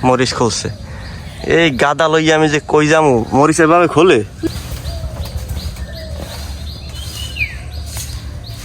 মরিচ খুলছে। এই গাদা লইয়া আমি যে কই যামু, মরিচ এভাবে খোলে।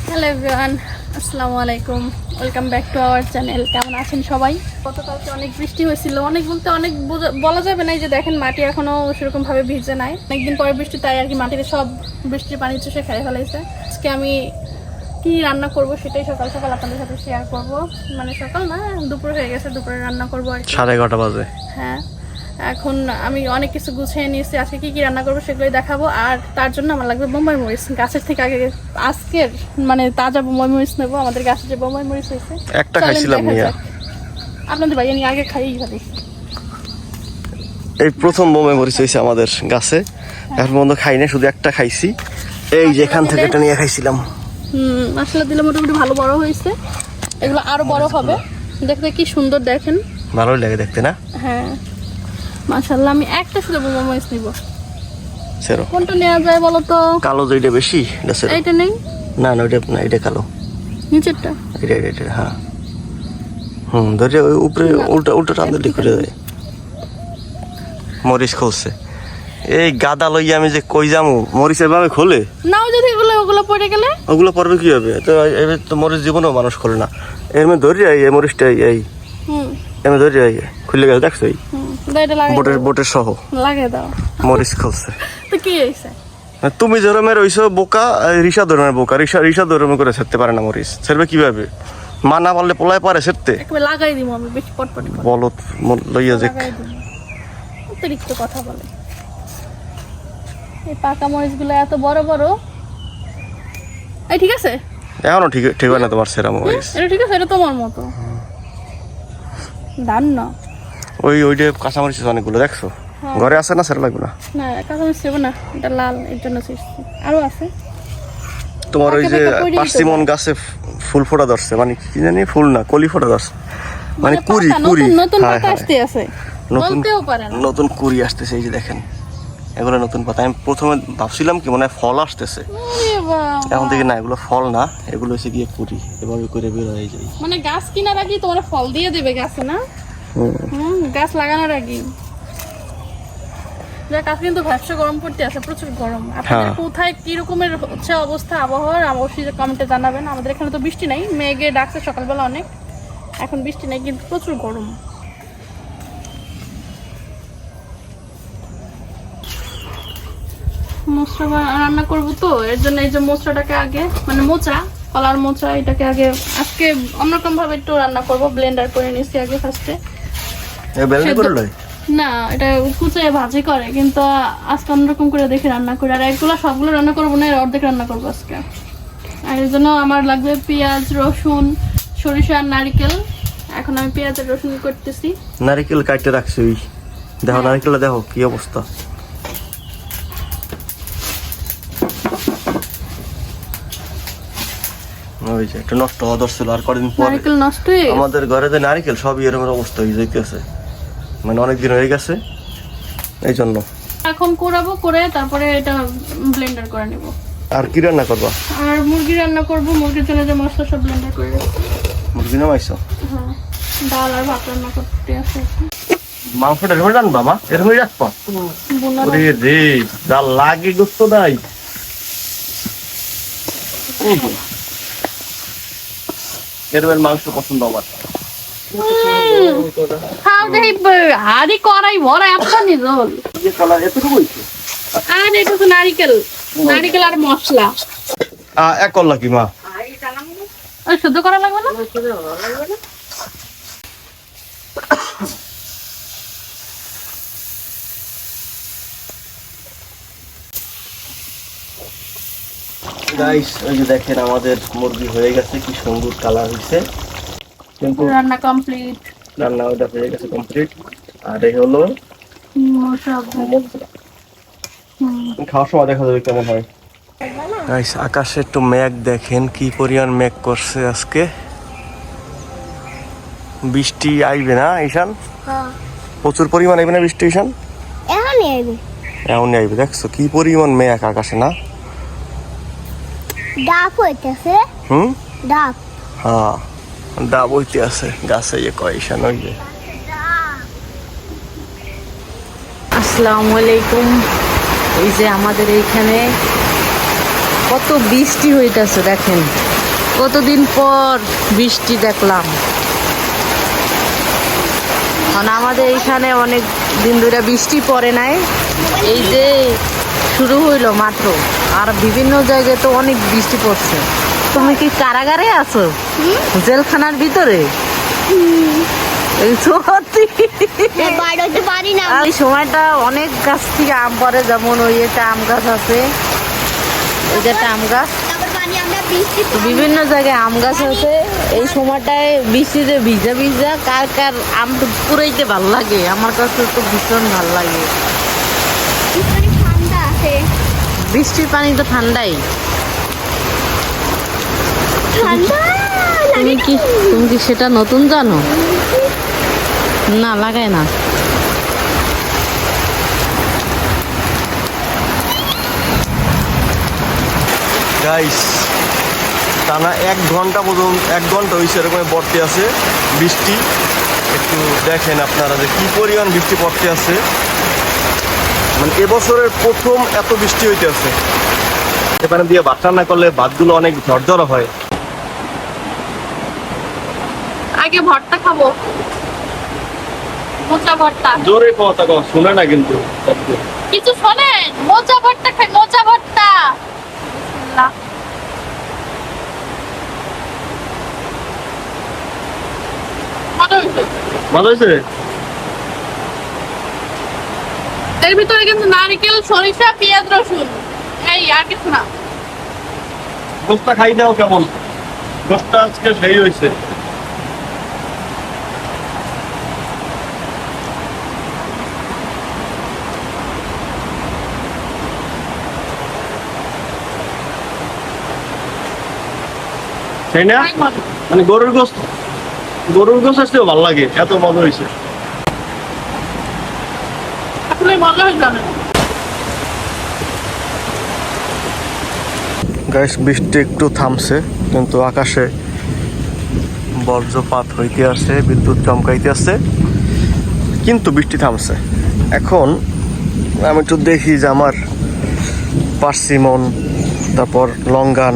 হ্যালো এভরিওয়ান, আসসালামু আলাইকুম, welcome back to our channel. কেমন আছেন সবাই? গতকালকে অনেক বৃষ্টি হয়েছিল, অনেক বলতে অনেক বলা যাবে না। যে দেখেন মাটি এখনো সেরকম ভাবে ভিজে নাই, অনেকদিন পরে বৃষ্টি, তাই আর কি মাটিতে সব বৃষ্টির পানি চুষে খেয়ে ফেলাইছে। আজকে আমি কি রান্না করব সেটাই সকাল সকাল আপনাদের সাথে শেয়ার করব। মানে সকাল না, দুপুর হয়ে গেছে, দুপুরে রান্না করবো আর কি। 11:30 বাজে। হ্যাঁ, এখন আমি অনেক কিছু গুছিয়ে নিয়েছি। আজকে কি কি রান্না করবো সেগুলোই দেখাবো। আর তার জন্য আমার লাগবে বোম্বাই মরিচ, গাছের থেকে আগে আজকের মানে তাজা বোম্বাই মরিচ নেবো। আমাদের গাছে যে বোম্বাই মরিচ হয়েছে, একটা খাইছিলাম নিয়া, আপনাদের ভাই আমি আগে খাই ভালো। এই প্রথম বোম্বাই মরিচ হয়েছে আমাদের গাছে, এখন পর্যন্ত খাই না, শুধু একটা খাইছি। এই যে এখান থেকে এটা নিয়ে খাইছিলাম। মশলা দিলে মোটামুটি ভালো বড় হয়েছে, এগুলো আরো বড় হবে। দেখতে কি সুন্দর, দেখেন ভালোই লাগে দেখতে না? হ্যাঁ মাশাআল্লাহ। আমি একটা শুধু বোম্বাই মরিচ নিব। সেরো কোনটা নেওয়া যায় বলো তো? কালো যেটা বেশি, এইটা নেই না না, ওইটা না, এটা কালো, নিচেরটা এটা এটা এটা। হ্যাঁ ধরে ওই উপরে উল্টা উল্টা টান দিলে করে দেয়। মরিচ খুলছে। এই গাদা লইয়া আমি যে কই যামু, মরিচ এভাবে খোলে নাও। যদি ওগুলো পড়ে গেলে ওগুলো পড়বে কি হবে? তো এবার তো মরিচ জীবনেও মানুষ খোলে না। এর মধ্যে ধরে এই মরিচটা এই এমনি ধরে খুলে গেছে, দেখছো? এই বোটের সহ লাগিয়ে দাও। মরিচ খুলছে। তো কি হয়েছে? তুমি ধরমের ওইসব বোকা, রিসা ধরমের বোকা। রিসা ধরমের করে ছাড়তে পারে না মরিচ। ছাড়বে কিভাবে? মা না পারলে পোলায় পারে ছাড়তে। লাগাই দিব আমি, বেশি পটপট বলো লইয়া যাক। অতিরিক্ত কথা বলে। এই পাকা মরিচ গুলো এত বড় বড়। এই ঠিক আছে, এখনো ঠিক হয় না তোমার সেরা মরিচ। এটা ঠিক আছে, এটা তোমার মতো দান না। ওইটা কাঁচা মরিচ অনেকগুলো, দেখছো? ঘরে আছে না? সেরা লাগবে না। না কাঁচা মরিচ ছিল না, এটা লাল, এর জন্য আরো আছে। তোমার ওই যে পার্সিমন গাছে ফুল ফোটা ধরছে, মানে কি জানি ফুল না, কলি ফোটা ধরছে, মানে কুড়ি কুড়ি। নতুন পাতা আসতে আছে, বলতেও পারে না। নতুন কুড়ি আসতেছে, এই যে দেখেন এগুলো নতুন পাতা। আমি প্রথমে ভাবছিলাম কি মনে হয় ফল আসতেছে, এখন থেকে না, এগুলো ফল না, এগুলো হচ্ছে গিয়ে কুড়ি। এভাবে করে বের হয়ে যায়। মানে গাছ কিনার আগে তোমার ফল দিয়ে দেবে গাছে, না? গাছ লাগানোর আগে। গাছ কিন্তু ভ্যাপসা গরম পড়তে আছে, প্রচুর গরম। আপনাদের কোথায় কি রকমের হচ্ছে অবস্থা আবহাওয়ার, অবশ্যই কমেন্টে জানাবেন। আমাদের এখানে তো বৃষ্টি নাই, মেঘে ডাকছে সকালবেলা অনেক, এখন বৃষ্টি নাই, কিন্তু প্রচুর গরম। মোচা রান্না করবো তো, এর জন্য এই যে মোচাটাকে আগে, মানে মোচা, কলার মোচা, এটাকে আগে আজকে অন্যরকম ভাবে একটু রান্না করবো। ব্লেন্ডার করে নিচ্ছি আগে ফার্স্টে। না, এটা কুচিয়ে ভাজি করে, কিন্তু আজকে অন্যরকম করে দেখে রান্না করি। আর এগুলো সবগুলো রান্না করবো না, অর্ধেক রান্না করবো আজকে। আর এর জন্য আমার লাগবে পেঁয়াজ, রসুন, সরিষা আর নারিকেল। এখন আমি পেঁয়াজ আর রসুন করতেছি। নারিকেল কাটতে রাখছি, ওই দেখো নারিকেলটা, দেখো কি অবস্থা। ওই যে একটা নষ্ট হওয়া ধরছিল, আর কদিন পরে নারিকেল নষ্ট আমাদের ঘরে যে নারিকেল সবই এরকম অবস্থা হয়ে যাইতেছে, মানে অনেকদিন হয়ে গেছে, এই জন্য এখন কুড়াবো, করে তারপরে এটা ব্লেন্ডার করে নেব। আর কি রান্না করবা? আর মুরগি রান্না করবো, মুরগির জন্য যে মশলা সব ব্লেন্ডার করে রাখছি। মুরগি নামাইছো? হ্যাঁ, ডাল আর ভাত রান্না করতে আছে। মাংসটা এরকম রান্না মা? এরকম রাখবা? ওরে রে, যা লাগে গোস্ত নাই। এরকম মাংস পছন্দ আমার। হাড়ি করাই ভরা এতখানি ঝোল। আর এটা তো নারিকেল, নারিকেল আর মশলা। এক করলা কি মা? শুদ্ধ করা লাগবে না? গাইস, ওই যে দেখেন আমাদের মুরগি হয়ে গেছে, কি সুন্দর কালার হয়েছে, কিন্তু রান্না কমপ্লিট। রান্না ওটা হয়ে গেছে কমপ্লিট। আর এই হলো খাওয়ার সময় দেখা যাবে কেমন হয়। গাইস, আকাশে একটু মেঘ দেখেন, কি পরিমাণ মেঘ করছে আজকে। বৃষ্টি আইবে না ঈশান? প্রচুর পরিমাণ আইবে না বৃষ্টি ঈশান? এখনই আইবে। দেখছো কি পরিমাণ মেঘ আকাশে, না? ডাব হইতেছে। ডাব। হ্যাঁ, ডাব হইতে আছে গাছে, কয় ঈশান, ওই যে আসসালামু আলাইকুম। এই যে আমাদের এইখানে কত বৃষ্টি হইতাছে দেখেন, কতদিন পর বৃষ্টি দেখলাম। কারণ আমাদের এইখানে অনেক দিন ধরে বৃষ্টি পড়ে নাই, এই যে শুরু হইলো মাত্র। আর বিভিন্ন জায়গায় তো অনেক বৃষ্টি পড়ছে। তুমি কি কারাগারে আছো, জেলখানার ভিতরে? এই সত্যি বাইরে পারি না। এই সময়টা অনেক গাছ থেকে আম পড়ে, যেমন ওই একটা আম গাছ আছে, ওই যে একটা আম গাছ, তারপর পানি আমরা বৃষ্টি বিভিন্ন জায়গায় আম গাছ আছে। এই সময়টায় বৃষ্টিতে ভিজা ভিজা কার কার আম পুরাইতে ভাল লাগে? আমার কাছে তো ভীষণ ভাল লাগে। অনেক ঠান্ডা আছে। বৃষ্টির পানি তো ঠান্ডাই। ঠান্ডা তুমি কি সেটা নতুন জানো? না, লাগায় না। গাইস টানা 1 ঘন্টা পর্যন্ত, 1 ঘন্টা হয়েছে এরকম পড়তে আছে বৃষ্টি। একটু দেখেন আপনারা যে কি পরিমাণ বৃষ্টি পড়তে আছে। মানে এবছরের প্রথম এত বৃষ্টি হইতে আছে। এখানে দিয়ে ভাত রান্না করলে ভাতগুলো অনেক ঝরঝরা হয়। আগে ভর্তা খাবো, মোচা ভর্তা। জোরে কথা কও, শুনে না কিন্তু কিছু শোনেন, মোচা ভর্তা খাই, মোচা ভর্তা। বিসমিল্লাহ। মজা হয়েছে। ভালো হয়েছে। এর ভিতরে কিন্তু নারকেল, সরিষা, পেঁয়াজ, রসুন, এই আর কিছু না। গোস্তা খাই দাও কেমন? গোস্তা আজকে সেই হয়েছে। তাই না? অনেক মজা। মানে গরুর গোস্ত আসতেও ভালো লাগে, এত মজা হয়েছে। আসলে মজা হয়েছে অনেক। গাইস বৃষ্টি একটু থামছে, কিন্তু আকাশে বজ্রপাত হইতে আছে, বিদ্যুৎ চমকাইতে আছে, কিন্তু বৃষ্টি থামছে। এখন আমি একটু দেখি যে আমার পার্সিমন, তারপর লঙ্গান,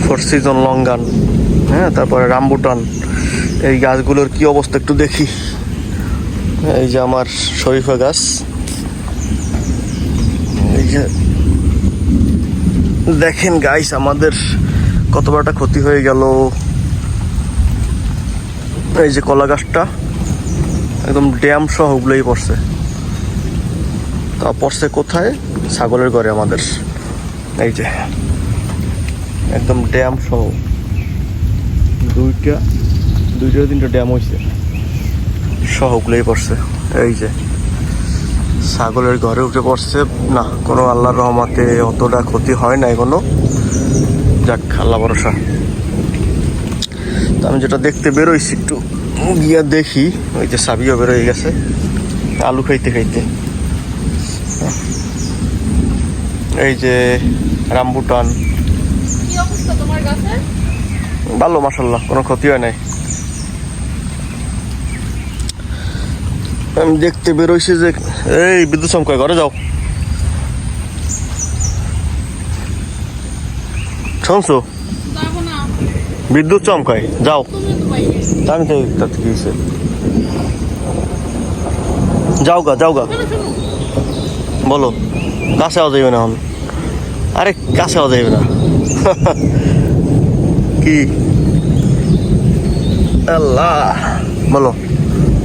4 সিজন লঙ্গান, হ্যাঁ, তারপরে রামবুটান, এই গাছগুলোর কি অবস্থা একটু দেখি। এই যে আমার শরীফা গাছ, এই যে দেখেন গাইস আমাদের কত বড়টা ক্ষতি হয়ে গেল। এই যে কলা গাছটা একদম ড্যাম সহ উগলেই পড়ছে। তা পড়ছে কোথায়? ছাগলের ঘরে আমাদের। এই যে একদম ড্যাম সহ দুইটা 3টা ড্যাম হয়েছে, সহ উগলেই পড়ছে। এই যে ছাগলের ঘরে উঠে পড়ছে। না, কোনো আল্লাহর রহমতে অতটা ক্ষতি হয় না এখনো। যাক, আল্লাহ ভরসা। তো আমি যেটা দেখতে বেরোইছি, একটু গিয়া দেখি। ওই যে সাবিও বেরোয় গেছে আলু খাইতে খাইতে। এই যে রামবুটান, কি অবস্থা তোমার গাছে? ভালো মাশাআল্লাহ, কোনো ক্ষতি হয় নাই। আমি দেখতে বেরোইছি যে এই বিদ্যুৎ চমকায়, ঘরে যাও। শুনছো? যাবো না, বিদ্যুৎ চমকায়, যাও। তুমি তো বাইরে। আমি তো তাতে কি হয়েছে? যাও গা। শোনো, শোনো। বলো, কাছে আওয়া যাইবে না এখন। আরে কাছে আওয়া যাইবে না। কি আল্লাহ, বলো।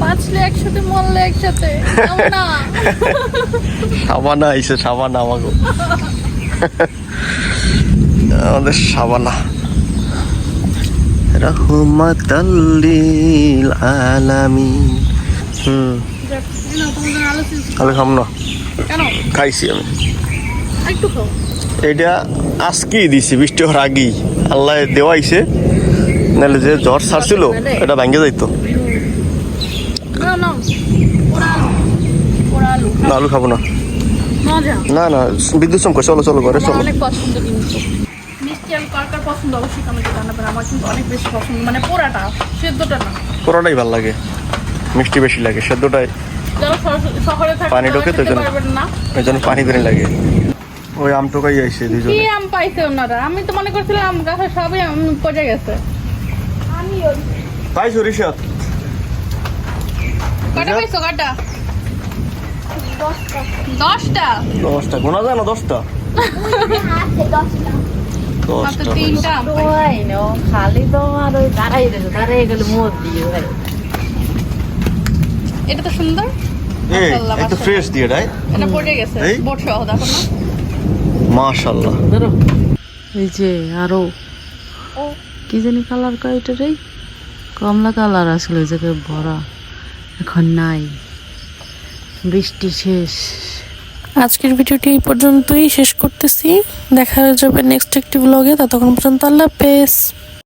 বাঁচলে একসাথে, মরলে একসাথে। যাবো না। সাবানা আইসে, সাবানা আমাকে। আমাদের সাবানা রহমাতাল লিল আলামিন। যাক, এই নাও, তোমার জন্য আলু চিপস। আলু খাম না, কেন? খাইছি আমি। একটু খাও। এটা আজকেই দিছি, বৃষ্টি হওয়ার আগেই আল্লাহ দেওয়াইছে, নাহলে যে জ্বর ছাড়ছিল এটা ভাঙ্গে যাইতো। না, না, পোড়া আলু। পোড়া আলু। না, আলু খাবো না। মজা। না না, বিদ্যুৎ চমকা, চলো চলো ঘরে আমার চলো। অনেক পছন্দ কিন্তু মিষ্টি আলু। কার কার পছন্দ অবশ্যই কমেন্টে জানাবেন। আমার কিন্তু অনেক বেশি পছন্দ, মানে পোড়াটা, সেদ্ধটা না। পুরোটাই ভাল লাগে। মিষ্টি বেশি লাগে, সেদ্ধটাই যারা শহরে থাকে পানি ঢোকে তো তারা খেতে জন্য। পারবেন না। ওই জন্য পানি বেড়ে লাগে। ওই আম টোকাই আইসে কি দুজনে। আম পাইছে ওনারা? আমি তো মনে করছিলাম আম গাছে সবই আম পচে গেছে। পাইছো রিশাদ? কটা পাইছো? কটা? 10টা। 10টা গোনা যায় না? 10টা মাত্র 10টা 3টা আম পাইছি। ওই নো খালি তোমার ওই দাঁড়াই গেলে মোট দিয়ে ভাই। এটা তো সুন্দর। এই মাশাআল্লাহ, একটু মাশাআল্লাহ। ফ্রেশ দিয়ে রাই। এটা পচে গেছে এই? বোট সহ, দেখো না? মাশাআল্লাহ। এই যে আরো কি জানি কালার কয় এটা রে, কমলা কালার আসলে এই জায়গায় ভরা, এখন নাই, বৃষ্টি শেষ। আজকের ভিডিওটি এই পর্যন্তই শেষ করতেছি। দেখা যাবে নেক্সট একটি ব্লগে। ততক্ষণ পর্যন্ত আল্লাহ হাফেজ।